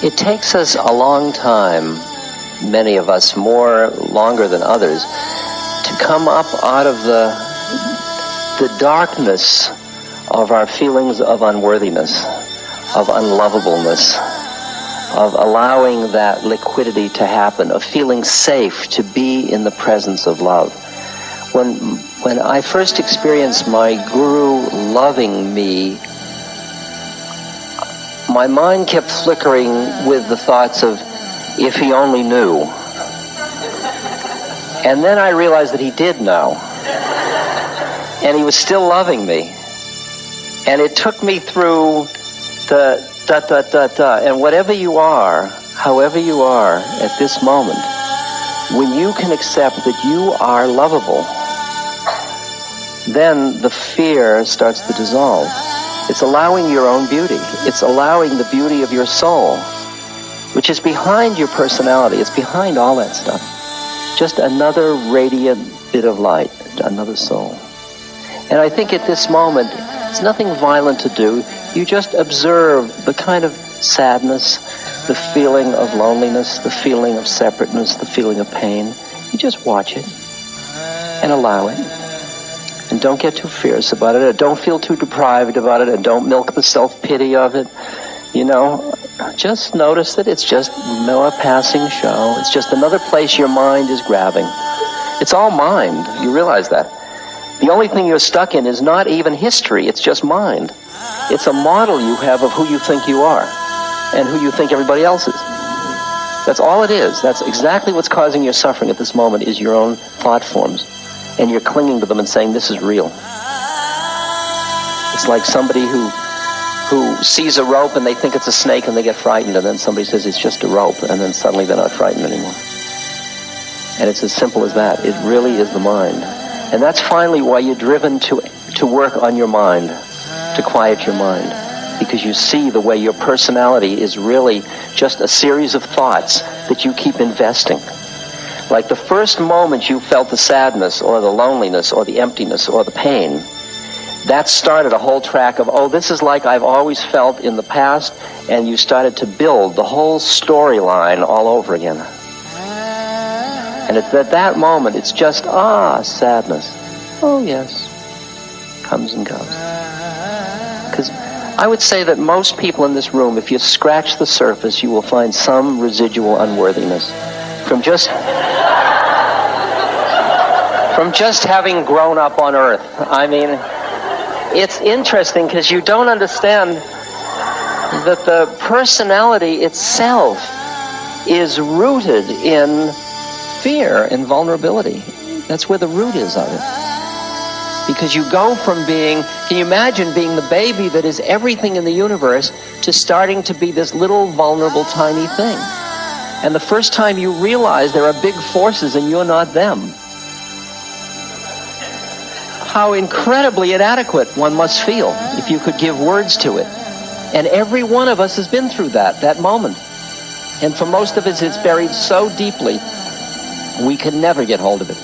It takes us a long time, many of us longer than others, to come up out of the darkness of our feelings of unworthiness, of unlovableness, of allowing that liquidity to happen, of feeling safe to be in the presence of love. When I first experienced my guru loving me, my mind kept flickering with the thoughts of, if he only knew. And then I realized that he did know. And he was still loving me. And it took me through the and whatever you are, however you are at this moment, when you can accept that you are lovable, then the fear starts to dissolve. It's allowing your own beauty. It's allowing the beauty of your soul, which is behind your personality. It's behind all that stuff. Just another radiant bit of light, another soul. And I think at this moment, it's nothing violent to do. You just observe the kind of sadness, the feeling of loneliness, the feeling of separateness, the feeling of pain. You just watch it and allow it. And don't get too fierce about it, or don't feel too deprived about it, and don't milk the self-pity of it. You know, just notice that it's just a passing show. It's just another place your mind is grabbing. It's all mind. You realize that. The only thing you're stuck in is not even history. It's just mind. It's a model you have of who you think you are and who you think everybody else is. That's all it is. That's exactly what's causing your suffering at this moment, is your own thought forms. And you're clinging to them and saying, this is real. It's like somebody who sees a rope and they think it's a snake and they get frightened, and then somebody says it's just a rope, and then suddenly they're not frightened anymore. And it's as simple as that. It really is the mind. And that's finally why you're driven to work on your mind, to quiet your mind, because you see the way your personality is really just a series of thoughts that you keep investing. Like the first moment you felt the sadness or the loneliness or the emptiness or the pain, that started a whole track of, oh, this is like I've always felt in the past, and you started to build the whole storyline all over again. And at that moment, it's just, sadness. Oh, yes. Comes and goes. Because I would say that most people in this room, if you scratch the surface, you will find some residual unworthiness from just having grown up on Earth. I mean, it's interesting because you don't understand that the personality itself is rooted in fear and vulnerability. That's where the root is of it. Because you go from being, can you imagine being the baby that is everything in the universe to starting to be this little vulnerable tiny thing. And the first time you realize there are big forces and you're not them, how incredibly inadequate one must feel if you could give words to it. And every one of us has been through that moment. And for most of us, it's buried so deeply, we can never get hold of it.